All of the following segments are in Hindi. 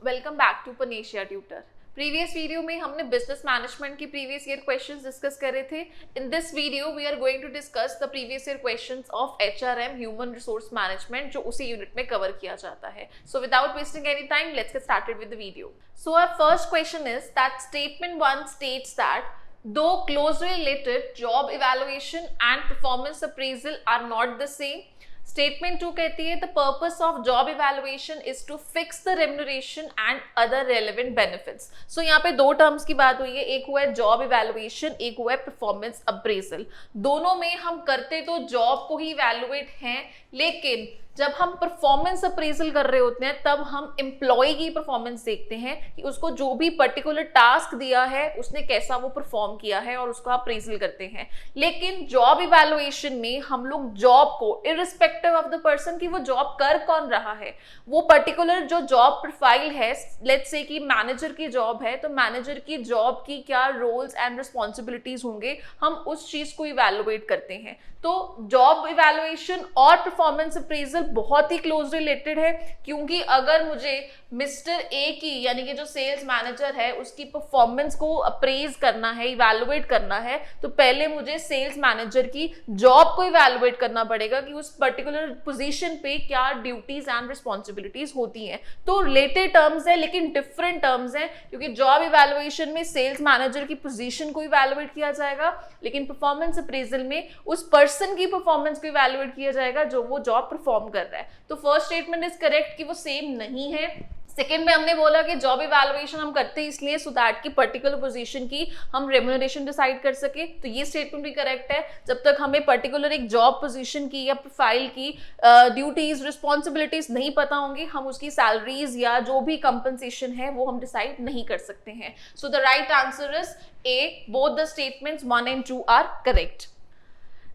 Welcome back to Panacea Tutor. Previous video में हमने बिजनेस मैनेजमेंट की प्रीवियस ईयर क्वेश्चंस डिस्कस करे थे। In this video we are going to discuss the previous year questions of HRM human resource management, जो उसी यूनिट में कवर किया जाता है। So without wasting any time, let's get started with the video. So our first question is that statement 1 states that though closely related, job evaluation and performance appraisal are not the same. Statement 2 कहती है the purpose of job evaluation is to fix the remuneration and other relevant benefits. So यहाँ पे दो टर्म्स की बात हुई है, एक हुआ है जॉब इवैल्यूएशन, एक हुआ है परफॉर्मेंस अप्रेजल। दोनों में हम करते तो जॉब को ही इवैल्यूएट हैं, लेकिन जब हम परफॉर्मेंस अप्रेजल कर रहे होते हैं तब हम एम्प्लॉय की परफॉर्मेंस देखते हैं कि उसको जो भी पर्टिकुलर टास्क दिया है उसने कैसा वो परफॉर्म किया है और उसका अप्रेजल करते हैं। लेकिन जॉब इवैल्यूएशन में हम लोग जॉब को इररिस्पेक्टिव ऑफ द पर्सन कि वो जॉब कर कौन रहा है, वो पर्टिकुलर जो जॉब प्रोफाइल है, लेट्स से कि मैनेजर की जॉब है तो मैनेजर की जॉब की क्या रोल्स एंड रिस्पॉन्सिबिलिटीज होंगे, हम उस चीज को इवैल्यूएट करते हैं। तो जॉब इवैल्यूएशन और परफॉर्मेंस अप्रेजल बहुत ही क्लोज रिलेटेड है, क्योंकि अगर मुझे मिस्टर ए की यानी कि जो सेल्स मैनेजर है उसकी परफॉर्मेंस को अप्रेज करना है, इवैल्यूएट करना है, तो पहले मुझे सेल्स मैनेजर की जॉब को इवैल्यूएट करना पड़ेगा कि उस पर्टिकुलर पोजीशन पे क्या ड्यूटीज एंड रिस्पॉन्सिबिलिटीज होती हैं। तो रिलेटेड टर्म्स है लेकिन डिफरेंट टर्म्स हैं, क्योंकि जॉब इवैल्यूएशन में सेल्स मैनेजर की पोजीशन को इवैल्यूएट किया जाएगा, लेकिन परफॉर्मेंस अप्रेजल में उस पर्सन की परफॉर्मेंस को इवैल्यूएट किया जाएगा जो वो जॉब परफॉर्म कर रहा है। तो फर्स्ट स्टेटमेंट इज करेक्ट कि वो सेम नहीं है। सेकेंड में हमने बोला कि जॉब इवैल्यूएशन हम करते हैं इसलिए सो दैट की पर्टिकुलर पोजीशन की हम रेम्यूनरेशन डिसाइड कर सके, तो ये स्टेटमेंट भी करेक्ट है। जब तक हमें पर्टिकुलर एक जॉब पोजीशन की या प्रोफाइल की ड्यूटीज रिस्पॉन्सिबिलिटीज नहीं पता होंगी, हम उसकी सैलरीज या जो भी कंपनसेशन है वो हम डिसाइड नहीं कर सकते हैं। So the right answer is A, both the statements 1 and 2 are correct.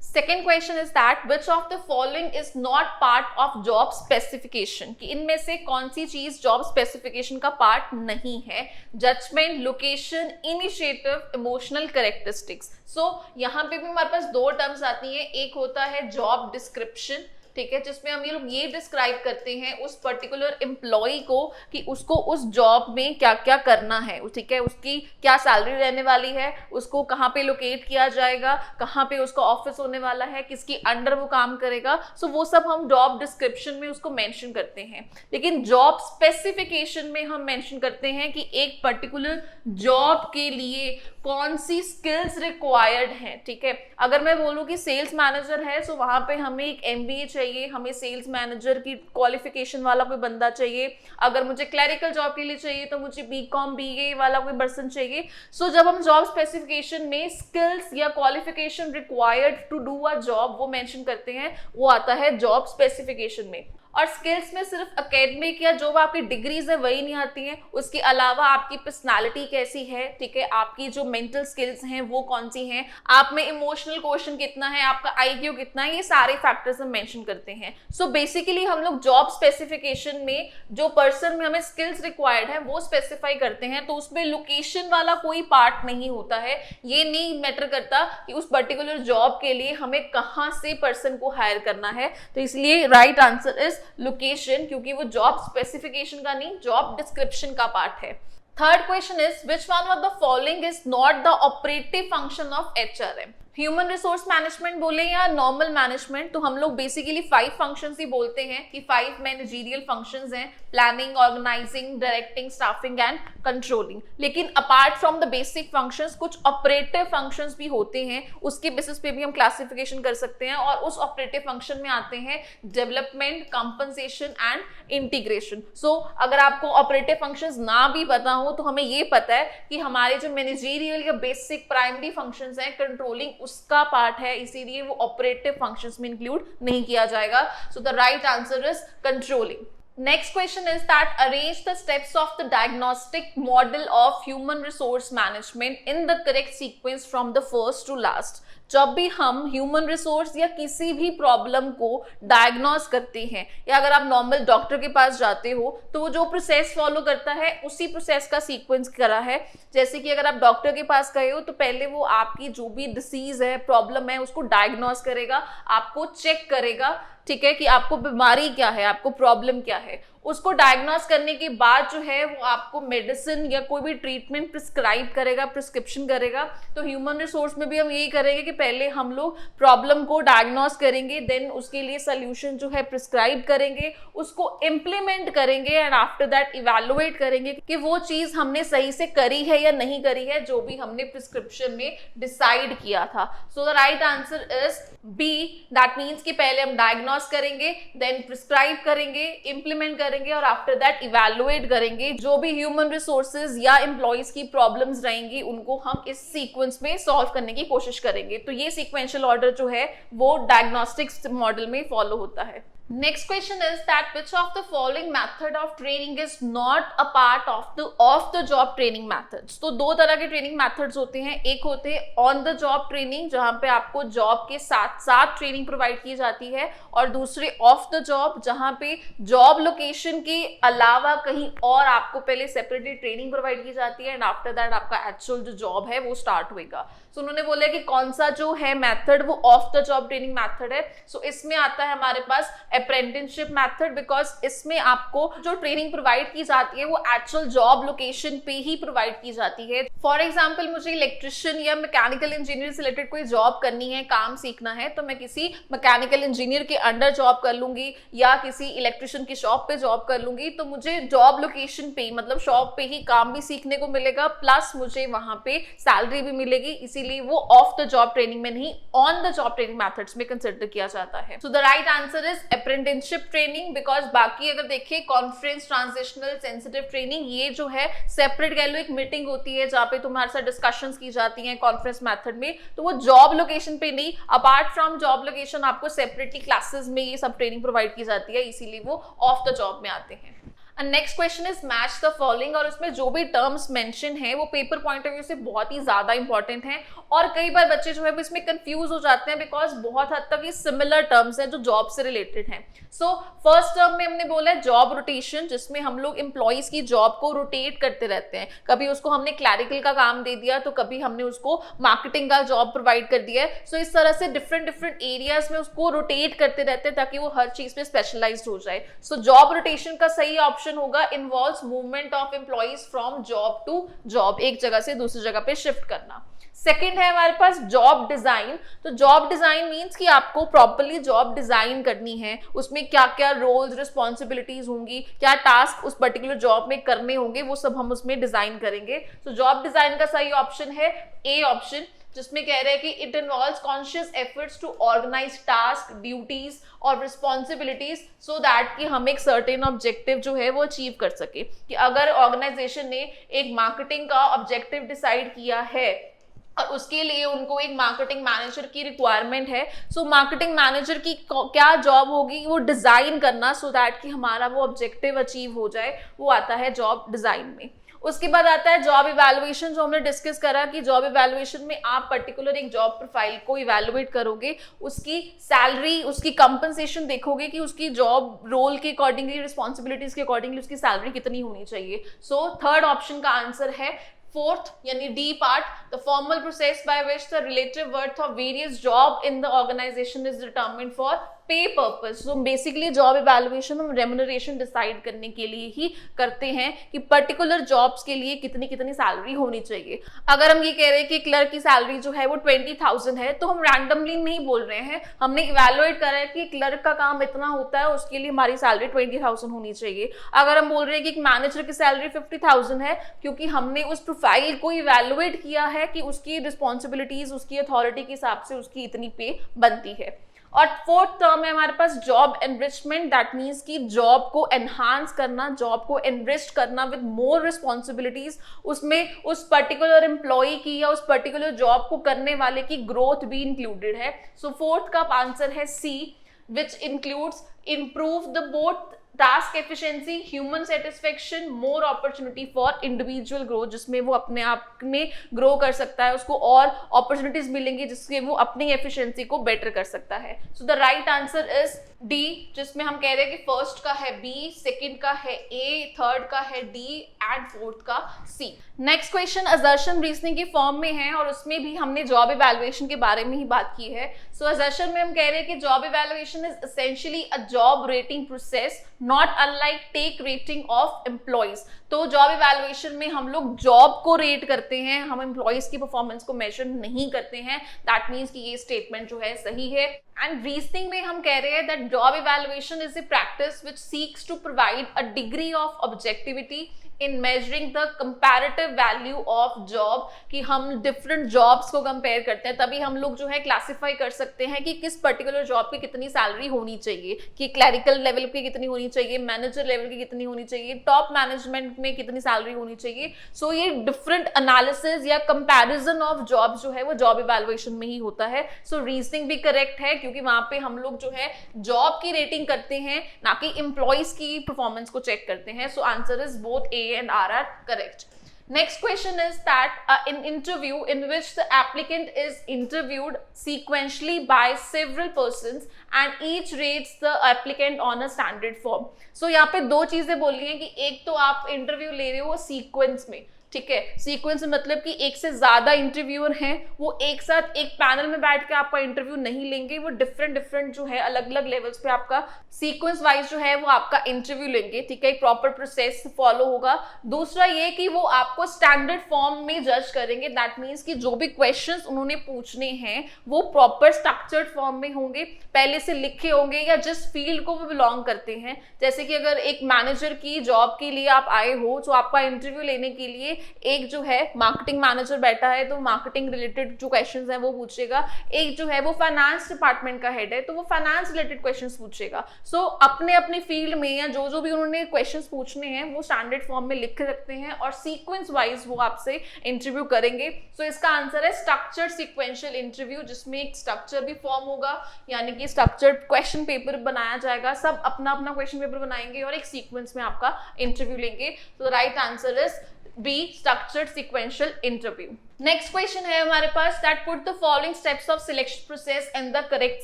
Second question is that which of the following is not part of job specification, कि इनमें से कौन सी चीज जॉब स्पेसिफिकेशन का पार्ट नहीं है। Judgement, location, initiative, emotional characteristics. So यहाँ पे भी हमारे पास दो टर्म्स आती हैं, एक होता है जॉब डिस्क्रिप्शन, ठीक है, जिसमें हम ये लोग ये डिस्क्राइब करते हैं उस पर्टिकुलर एम्प्लॉय को कि उसको उस जॉब में क्या क्या करना है, ठीक है, उसकी क्या सैलरी रहने वाली है, उसको कहाँ पे लोकेट किया जाएगा, कहाँ पे उसका ऑफिस होने वाला है, किसकी अंडर वो काम करेगा। सो वो सब हम जॉब डिस्क्रिप्शन में उसको मेंशन करते हैं। लेकिन जॉब स्पेसिफिकेशन में हम मेंशन करते हैं कि एक पर्टिकुलर जॉब के लिए कौन सी स्किल्स रिक्वायर्ड हैं, ठीक है। अगर मैं बोलूँ कि सेल्स मैनेजर है तो वहां पे हमें एक MBA चाहिए, हमें सेल्स मैनेजर की क्वालिफिकेशन वाला कोई बंदा चाहिए। अगर मुझे क्लरिकल जॉब के लिए चाहिए तो मुझे BCom BA वाला कोई पर्सन चाहिए। सो जब हम जॉब स्पेसिफिकेशन में स्किल्स या qualification required to do a job वो मेंशन करते हैं, वो आता है जॉब स्पेसिफिकेशन में। और स्किल्स में सिर्फ एकेडमिक या जो आपकी डिग्रीज है वही नहीं आती हैं, उसके अलावा आपकी पर्सनालिटी कैसी है, ठीक है, आपकी जो मेंटल स्किल्स हैं वो कौन सी हैं, आप में इमोशनल क्वेश्चन कितना है, आपका IQ कितना है, ये सारे फैक्टर्स हम मेंशन करते हैं। सो बेसिकली हम लोग जॉब स्पेसिफिकेशन में जो पर्सन में हमें स्किल्स रिक्वायर्ड है वो स्पेसिफाई करते हैं, तो उसमें लोकेशन वाला कोई पार्ट नहीं होता है। ये नहीं मैटर करता कि उस पर्टिकुलर जॉब के लिए हमें कहाँ से पर्सन को हायर करना है, तो इसलिए राइट आंसर इज लोकेशन, क्योंकि वो जॉब स्पेसिफिकेशन का नहीं, जॉब डिस्क्रिप्शन का पार्ट है। Third question is which one of the following is not the operative function of HRM। Human resource management बोले या नॉर्मल मैनेजमेंट, तो हम लोग बेसिकली 5 फंक्शंस ही बोलते हैं कि 5 मैनेजरियल फंक्शंस हैं, planning, organising, directing, staffing and controlling. लेकिन apart from the basic functions कुछ ऑपरेटिव फंक्शंस भी होते हैं, उसके बेसिस पे भी हम क्लासिफिकेशन कर सकते हैं, और उस ऑपरेटिव फंक्शन में आते हैं डेवलपमेंट, कंपनसेशन एंड इंटीग्रेशन। सो अगर आपको ऑपरेटिव फंक्शंस ना भी पता हो तो हमें ये पता है कि हमारे जो मैनेजरियल या बेसिक प्राइमरी फंक्शंस हैं, कंट्रोलिंग उसका पार्ट है, इसीलिए वो ऑपरेटिव फंक्शंस में इंक्लूड नहीं किया जाएगा। सो the right answer is controlling. Next question is that arrange the steps of the diagnostic model of human resource management in the correct sequence from the first to last। जब भी हम ह्यूमन रिसोर्स या किसी भी प्रॉब्लम को डायग्नोस करते हैं, या अगर आप नॉर्मल डॉक्टर के पास जाते हो तो वो जो प्रोसेस फॉलो करता है उसी प्रोसेस का सीक्वेंस करा है। जैसे कि अगर आप डॉक्टर के पास गए हो तो पहले वो आपकी जो भी डिसीज है, प्रॉब्लम है, उसको डायग्नोस करेगा, आपको चेक करेगा, ठीक है, कि आपको बीमारी क्या है, आपको प्रॉब्लम क्या है। उसको डायग्नोस करने के बाद जो है वो आपको मेडिसिन या कोई भी ट्रीटमेंट प्रिस्क्राइब करेगा, प्रिस्क्रिप्शन करेगा। तो ह्यूमन रिसोर्स में भी हम यही करेंगे कि पहले हम लोग प्रॉब्लम को डायग्नोस करेंगे, देन उसके लिए सोल्यूशन जो है प्रिस्क्राइब करेंगे, उसको इम्प्लीमेंट करेंगे एंड आफ्टर दैट इवैल्यूएट करेंगे कि वो चीज हमने सही से करी है या नहीं करी है, जो भी हमने प्रिस्क्रिप्शन में डिसाइड किया था। So the right answer is B, that means कि पहले हम डायग्नोस करेंगे, देन प्रिस्क्राइब करेंगे, इंप्लीमेंट करेंगे और आफ्टर दैट इवैल्यूएट करेंगे। जो भी ह्यूमन रिसोर्सेज या एम्प्लॉइज की प्रॉब्लम्स रहेंगी उनको हम इस सीक्वेंस में सॉल्व करने की कोशिश करेंगे। तो ये सीक्वेंशियल ऑर्डर जो है वो डायग्नोस्टिक्स मॉडल में फॉलो होता है। Next question is that which of the following method of training is not a part of the job training methods? तो दो तरह के ट्रेनिंग मेथड्स होते हैं। एक होते हैं ऑन द जॉब ट्रेनिंग, जहां पे आपको जॉब के साथ साथ ट्रेनिंग प्रोवाइड की जाती है, और दूसरे ऑफ द जॉब, जहां पे जॉब लोकेशन के अलावा कहीं और आपको पहले सेपरेटली ट्रेनिंग प्रोवाइड की जाती है एंड आफ्टर दैट आपका एक्चुअल जो जॉब है वो स्टार्ट होएगा। सो उन्होंने बोला कि कौन सा जो है मेथड वो of the job training method है। सो इसमें आता है हमारे पास अप्रेंटिसशिप मेथड, बिकॉज इसमें आपको जो ट्रेनिंग प्रोवाइड की जाती है वो एक्चुअल जॉब लोकेशन पे ही प्रोवाइड की जाती है। फॉर एग्जांपल मुझे इलेक्ट्रिशियन या मैकेनिकल इंजीनियर से रिलेटेड कोई जॉब करनी है, काम सीखना है, तो मैं किसी मैकेनिकल इंजीनियर के अंडर जॉब कर लूंगी या किसी इलेक्ट्रिशियन की शॉप पे जॉब कर लूंगी। तो मुझे जॉब लोकेशन पे, मतलब शॉप पे ही काम भी सीखने को मिलेगा, प्लस मुझे वहां पे सैलरी भी मिलेगी, इसीलिए वो ऑफ द जॉब ट्रेनिंग में नहीं, on the job training methods में कंसिडर किया जाता है। So the right answer is apprenticeship training, because बाकी अगर देखिए कॉन्फ्रेंस, ट्रांजिशनल, सेंसिटिव ट्रेनिंग, ये जो है सेपरेट कह लो, एक मीटिंग होती है जहां पे तुम्हारे साथ डिस्कशंस की जाती हैं कॉन्फ्रेंस मेथड में, तो वो जॉब लोकेशन पे नहीं, अपार्ट फ्रॉम जॉब लोकेशन आपको सेपरेटली क्लासेस में ये सब ट्रेनिंग प्रोवाइड की जाती है, इसीलिए वो ऑफ द जॉब में आते हैं। Next question is match the following, और उसमें जो भी टर्म्स मेंशन है वो पेपर पॉइंट ऑफ व्यू से बहुत ही ज्यादा इंपॉर्टेंट है, और कई बार बच्चे जो है वो इसमें कंफ्यूज हो जाते हैं, बिकॉज बहुत हद तक ये सिमिलर टर्म्स हैं जो जॉब से रिलेटेड हैं। सो फर्स्ट टर्म में हमने बोला है जॉब रोटेशन, जिसमें हम लोग एम्प्लॉइज की जॉब को रोटेट करते रहते हैं। कभी उसको हमने क्लैरिकल का काम दे दिया, तो कभी हमने उसको मार्केटिंग का जॉब प्रोवाइड कर दिया है। सो इस तरह से डिफरेंट एरियाज में उसको रोटेट करते रहते हैं ताकि वो हर चीज पे स्पेशलाइज्ड हो जाए। सो जॉब रोटेशन का सही ऑप्शन होगा involves movement of employees from job to job, एक जगह से दूसरी जगह पे शिफ्ट करना। सेकेंड है हमारे पास जॉब डिजाइन। तो जॉब डिजाइन मींस कि आपको प्रॉपर्ली जॉब डिजाइन करनी है, उसमें क्या क्या रोल्स, रिस्पॉन्सिबिलिटीज होंगी, क्या टास्क उस पर्टिकुलर जॉब में करने होंगे, वो सब हम उसमें डिजाइन करेंगे। तो जॉब डिजाइन का सही ऑप्शन है ए ऑप्शन, जिसमें कह रहे हैं कि it involves conscious efforts to organize task, duties और रिस्पॉन्सिबिलिटीज सो दैट कि हम एक सर्टेन ऑब्जेक्टिव जो है वो अचीव कर सके। कि अगर ऑर्गेनाइजेशन ने एक मार्केटिंग का ऑब्जेक्टिव डिसाइड किया है और उसके लिए उनको एक मार्केटिंग मैनेजर की रिक्वायरमेंट है, सो मार्केटिंग मैनेजर की क्या जॉब होगी, वो डिजाइन करना सो दैट कि हमारा वो ऑब्जेक्टिव अचीव हो जाए, वो आता है जॉब डिजाइन में। उसके बाद आता है जॉब इवैल्यूएशन, जो हमने डिस्कस करा कि जॉब इवैल्यूएशन में आप पर्टिकुलर एक जॉब प्रोफाइल को इवैल्यूएट करोगे, उसकी सैलरी, उसकी कंपनसेशन देखोगे कि उसकी जॉब रोल के अकॉर्डिंगली, रिस्पॉन्सिबिलिटीज के अकॉर्डिंगली उसकी सैलरी कितनी होनी चाहिए। सो थर्ड ऑप्शन का आंसर है फोर्थ यानी D part, the formal process by which the relative worth of various job in the organization is determined for pay purpose. So basically job evaluation हम रेम्यूनरेशन डिसाइड करने के लिए ही करते हैं कि पर्टिकुलर जॉब्स के लिए कितनी कितनी सैलरी होनी चाहिए। अगर हम ये कह रहे हैं कि क्लर्क की सैलरी जो है वो 20,000 है, तो हम रैंडमली नहीं बोल रहे हैं, हमने इवैल्यूएट करा है कि क्लर्क का काम इतना होता है, उसके लिए हमारी सैलरी 20,000 होनी चाहिए। अगर हम बोल रहे हैं कि एक मैनेजर की सैलरी 50,000 है, क्योंकि हमने उस प्रोफाइल को इवैल्यूएट किया है कि उसकी रिस्पॉन्सिबिलिटीज, उसकी अथॉरिटी के हिसाब से उसकी इतनी पे बनती है। और फोर्थ टर्म है हमारे पास जॉब एनरिचमेंट, दैट मीन्स कि जॉब को एनहांस करना, जॉब को एनरिच करना विद मोर रिस्पॉन्सिबिलिटीज, उसमें उस पर्टिकुलर एम्प्लॉय की या उस पर्टिकुलर जॉब को करने वाले की ग्रोथ भी इंक्लूडेड है। सो फोर्थ का आंसर है C, which includes improve the both task efficiency, human satisfaction, more opportunity for individual growth, जिसमें वो अपने आप में ग्रो कर सकता है, उसको और अपॉर्चुनिटीज मिलेंगी जिससे वो अपनी एफिशिएंसी को बेटर कर सकता है। So the right answer is D, जिसमें हम कह रहे हैं कि फर्स्ट का है बी, सेकंड का है ए, थर्ड का है डी एंड फोर्थ का सी। नेक्स्ट क्वेश्चन असर्शन रीजनिंग की फॉर्म में है और उसमें भी हमने जॉब इवैल्यूएशन के बारे में ही बात की है। सो असर्शन में हम कह रहे हैं कि job evaluation is essentially a job rating process not unlike tech rating of employees. तो जॉब इवैल्यूएशन में हम लोग जॉब को रेट करते हैं, हम एम्प्लॉइज की परफॉर्मेंस को मेजर नहीं करते हैं। दैट मीन्स कि ये स्टेटमेंट जो है सही है। एंड रीजनिंग में हम कह रहे हैं that job evaluation is a practice which seeks to provide a degree of objectivity in measuring the comparative value of job, कि हम different jobs को compare करते हैं, तभी हम लोग जो है classify कर सकते हैं कि किस particular job की कितनी salary होनी चाहिए, कि clerical level की कितनी होनी चाहिए, manager level की कितनी होनी चाहिए, top management में कितनी salary होनी चाहिए। So ये different analysis या comparison of job जो है वो job evaluation में ही होता है। So reasoning भी correct है क्योंकि वहां पे हम लोग जो है job की rating करते हैं, ना कि employees की performance को check करते हैं। So answer is both A and R are correct. Next question is that an interview in which the applicant is interviewed sequentially by several persons and each rates the applicant on a standard form. So यहाँ पे दो चीजें बोली हैं कि एक तो आप इंटरव्यू ले रहे हो सीक्वेंस में, ठीक है। सीक्वेंस में मतलब कि एक से ज्यादा इंटरव्यूअर हैं, वो एक साथ एक पैनल में बैठ के आपका इंटरव्यू नहीं लेंगे, वो डिफरेंट जो है अलग अलग लेवल्स पे आपका सीक्वेंस वाइज जो है वो आपका इंटरव्यू लेंगे, ठीक है। एक प्रॉपर प्रोसेस फॉलो होगा। दूसरा ये कि वो आपको स्टैंडर्ड फॉर्म में जज करेंगे। दैट मीन्स कि जो भी क्वेश्चंस उन्होंने पूछने हैं वो प्रॉपर स्ट्रक्चर्ड फॉर्म में होंगे, पहले से लिखे होंगे या जिस फील्ड को वो बिलोंग करते हैं। जैसे कि अगर एक मैनेजर की जॉब के लिए आप आए हो तो आपका इंटरव्यू लेने के लिए एक जो है मार्केटिंग मैनेजर बैठा है तो मार्केटिंग रिलेटेड जो क्वेश्चंस हैं वो पूछेगा, एक जो है वो फाइनेंस डिपार्टमेंट का हेड है तो वो फाइनेंस रिलेटेड क्वेश्चंस पूछेगा। सो अपने अपने फील्ड में या जो भी उन्होंने क्वेश्चंस पूछने हैं वो स्टैंडर्ड फॉर्म में लिख रखते हैं और सीक्वेंस वाइज वो आपसे इंटरव्यू करेंगे। सो इसका आंसर है स्ट्रक्चर्ड सीक्वेंशियल इंटरव्यू, जिसमें एक स्ट्रक्चर भी फॉर्म होगा, यानी कि स्ट्रक्चर्ड क्वेश्चन पेपर बनाया जाएगा, सब अपना अपना क्वेश्चन पेपर बनाएंगे और एक सीक्वेंस में आपका इंटरव्यू लेंगे। तो right answer is B, structured sequential interview. Next question है हमारे पास that put the following steps of selection process in the correct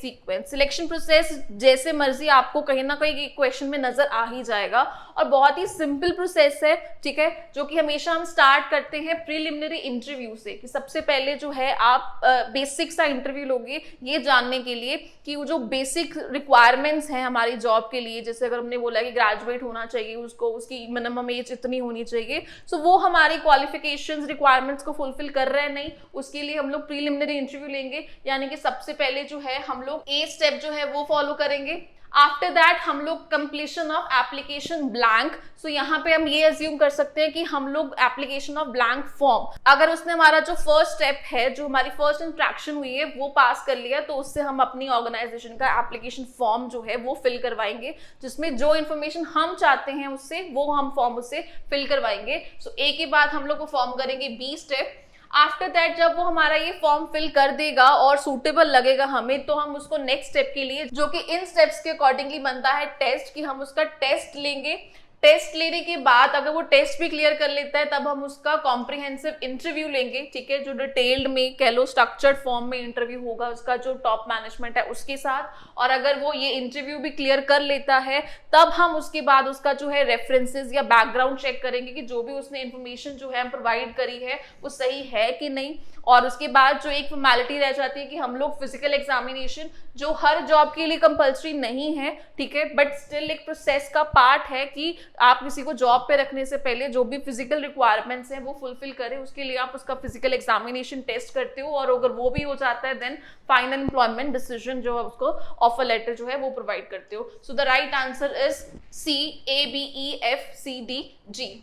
sequence. Selection process जैसे मर्जी आपको कहीं ना कहीं क्वेश्चन में नजर आ ही जाएगा और बहुत ही सिंपल प्रोसेस है, ठीक है, जो कि हमेशा हम स्टार्ट करते हैं प्रीलिमिनरी इंटरव्यू से, कि सबसे पहले जो है आप बेसिक सा इंटरव्यू लोगे ये जानने के लिए कि वो जो बेसिक रिक्वायरमेंट्स हैं हमारी जॉब के लिए, जैसे अगर हमने बोला कि ग्रेजुएट होना चाहिए, उसको उसकी मिनिमम एज इतनी होनी चाहिए, सो वो हमारी क्वालिफिकेशंस रिक्वायरमेंट्स को फुलफिल कर रहे हैं नहीं, उसके लिए हम लोग प्रीलिमिनरी इंटरव्यू लेंगे। यानी कि सबसे पहले जो है हम लोग ए स्टेप जो है वो फॉलो करेंगे। आफ्टर दैट हम लोग कंप्लीशन ऑफ एप्लीकेशन ब्लैंक। सो यहाँ पे हम ये अज्यूम कर सकते हैं कि हम लोग एप्लीकेशन ऑफ ब्लैंक फॉर्म, अगर उसने हमारा जो फर्स्ट स्टेप है, जो हमारी फर्स्ट इंट्रैक्शन हुई है वो पास कर लिया, तो उससे हम अपनी ऑर्गेनाइजेशन का एप्लीकेशन फॉर्म जो है वो फिल करवाएंगे, जिसमें जो इन्फॉर्मेशन हम चाहते हैं उससे वो हम फॉर्म उससे फिल करवाएंगे। सो ए के बाद हम लोग को फॉर्म करेंगे बी स्टेप। आफ्टर दैट जब वो हमारा ये फॉर्म फिल कर देगा और सूटेबल लगेगा हमें, तो हम उसको नेक्स्ट स्टेप के लिए, जो कि इन स्टेप्स के अकॉर्डिंगली बनता है टेस्ट, कि हम उसका टेस्ट लेंगे। टेस्ट लेने के बाद अगर वो टेस्ट भी क्लियर कर लेता है तब हम उसका कॉम्प्रिहेंसिव इंटरव्यू लेंगे, ठीक है, जो डिटेल्ड में कह लो स्ट्रक्चर्ड फॉर्म में इंटरव्यू होगा उसका जो टॉप मैनेजमेंट है उसके साथ। और अगर वो ये इंटरव्यू भी क्लियर कर लेता है तब हम उसके बाद उसका जो है रेफरेंसेस या बैकग्राउंड चेक करेंगे कि जो भी उसने इंफॉर्मेशन जो है प्रोवाइड करी है वो सही है कि नहीं। और उसके बाद जो एक फॉर्मेलिटी रह जाती है कि हम लोग फिजिकल एग्जामिनेशन, जो हर जॉब के लिए कंपलसरी नहीं है, ठीक है, बट स्टिल एक प्रोसेस का पार्ट है कि आप किसी को जॉब पे रखने से पहले जो भी फिजिकल रिक्वायरमेंट्स हैं वो फुलफिल करें, उसके लिए आप उसका फिजिकल एग्जामिनेशन टेस्ट करते हो और अगर वो भी हो जाता है देन फाइनल एम्प्लॉयमेंट डिसीजन जो है उसको ऑफर लेटर जो है वो प्रोवाइड करते हो। So the right answer is C, A B E F C D G।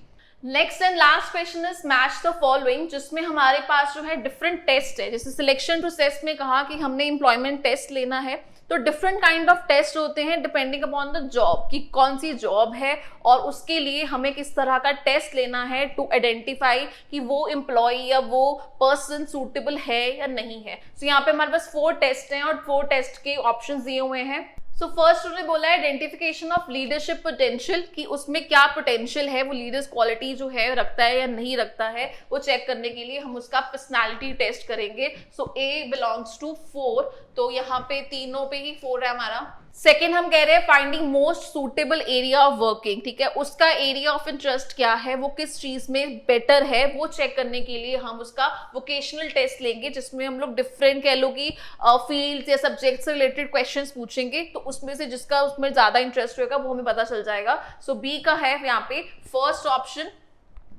Next and last question is match the following, जिसमें हमारे पास जो है डिफरेंट टेस्ट है। जैसे सिलेक्शन प्रोसेस में कहा कि हमने एम्प्लॉयमेंट टेस्ट लेना है, तो डिफरेंट काइंड ऑफ टेस्ट होते हैं डिपेंडिंग अपॉन द जॉब, कि कौन सी जॉब है और उसके लिए हमें किस तरह का टेस्ट लेना है टू आइडेंटिफाई कि वो एम्प्लॉय या वो पर्सन सूटेबल है या नहीं है। सो यहाँ पे हमारे पास 4 टेस्ट हैं और 4 टेस्ट के ऑप्शंस दिए हुए हैं। सो फर्स्ट उन्होंने बोला है आइडेंटिफिकेशन ऑफ लीडरशिप पोटेंशियल, कि उसमें क्या पोटेंशियल है, वो लीडर्स क्वालिटी जो है रखता है या नहीं रखता है, वो चेक करने के लिए हम उसका पर्सनालिटी टेस्ट करेंगे। सो ए बिलोंग्स टू 4, तो यहाँ पे तीनों पे ही 4 है हमारा। सेकेंड हम कह रहे हैं finding most suitable area of working, ठीक है, उसका एरिया ऑफ इंटरेस्ट क्या है, वो किस चीज में बेटर है, वो चेक करने के लिए हम उसका वोकेशनल टेस्ट लेंगे, जिसमें हम लोग डिफरेंट कह लो कि फील्ड या सब्जेक्ट से रिलेटेड क्वेश्चंस पूछेंगे, तो उसमें से जिसका उसमें ज्यादा इंटरेस्ट होगा वो हमें पता चल जाएगा। सो बी का है यहाँ पे फर्स्ट ऑप्शन।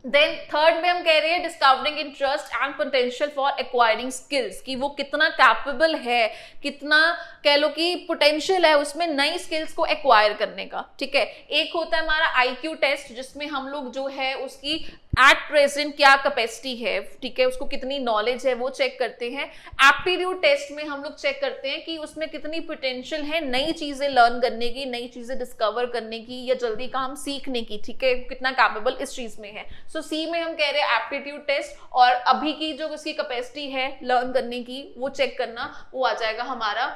देन थर्ड में हम कह रहे हैं discovering interest and potential for acquiring skills, कि वो कितना कैपेबल है, कितना कह लो कि पोटेंशियल है उसमें नई स्किल्स को एक्वायर करने का, ठीक है। एक होता है हमारा IQ टेस्ट, जिसमें हम लोग जो है उसकी एट प्रेजेंट क्या कैपेसिटी है, ठीक है, उसको कितनी नॉलेज है वो चेक करते हैं। एप्टीट्यूड टेस्ट में हम लोग चेक करते हैं कि उसमें कितनी पोटेंशियल है नई चीजें लर्न करने की, नई चीजें डिस्कवर करने की या जल्दी काम सीखने की, ठीक है, कितना कैपेबल इस चीज में है। सो सी में हम कह रहे हैं एप्टीट्यूड टेस्ट, और अभी की जो उसकी कैपेसिटी है लर्न करने की वो चेक करना, वो आ जाएगा हमारा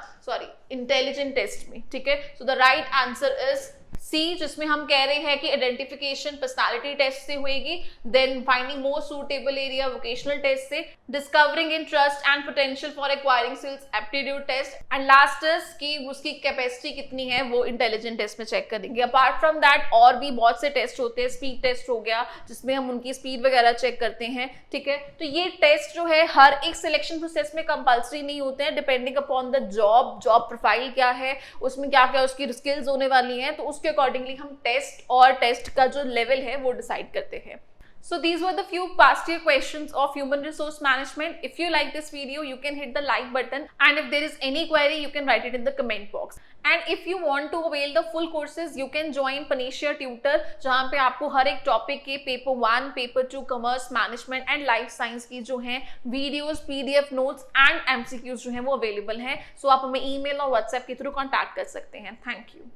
इंटेलिजेंट टेस्ट में, ठीक है। So the right answer is C, जिसमें हम कह रहे हैं कि आइडेंटिफिकेशन पर्सनालिटी टेस्ट से होएगी, then finding most suitable area vocational test से, discovering interest and potential for acquiring skills aptitude test, and last is कि उसकी कैपेसिटी कितनी है वो इंटेलिजेंट टेस्ट में चेक करेंगे। अपार्ट फ्रॉम दैट और भी बहुत से टेस्ट होते हैं, स्पीड टेस्ट हो गया जिसमें हम उनकी स्पीड वगैरह चेक करते हैं, ठीक है। तो ये टेस्ट जो है हर एक सिलेक्शन प्रोसेस में कंपल्सरी नहीं होते हैं, depending upon the job profile क्या है, उसमें क्या क्या उसकी स्किल्स होने वाली हैं, तो उसके अकॉर्डिंगली हम टेस्ट और टेस्ट का जो लेवल है वो डिसाइड करते हैं। So these were the few past year questions of human resource management. If you like this video, you can hit the like button, and if there is any query, you can write it in the comment box. And if you want to avail the full courses, you can join Panacea Tutor, जहाँ पे आपको हर एक टॉपिक के paper 1, paper 2, commerce management and life science की जो हैं videos, PDF notes and MCQs जो हैं वो अवेलेबल हैं। सो आप हमें ईमेल और व्हाट्सएप के थ्रू कॉन्टैक्ट कर सकते हैं। Thank you.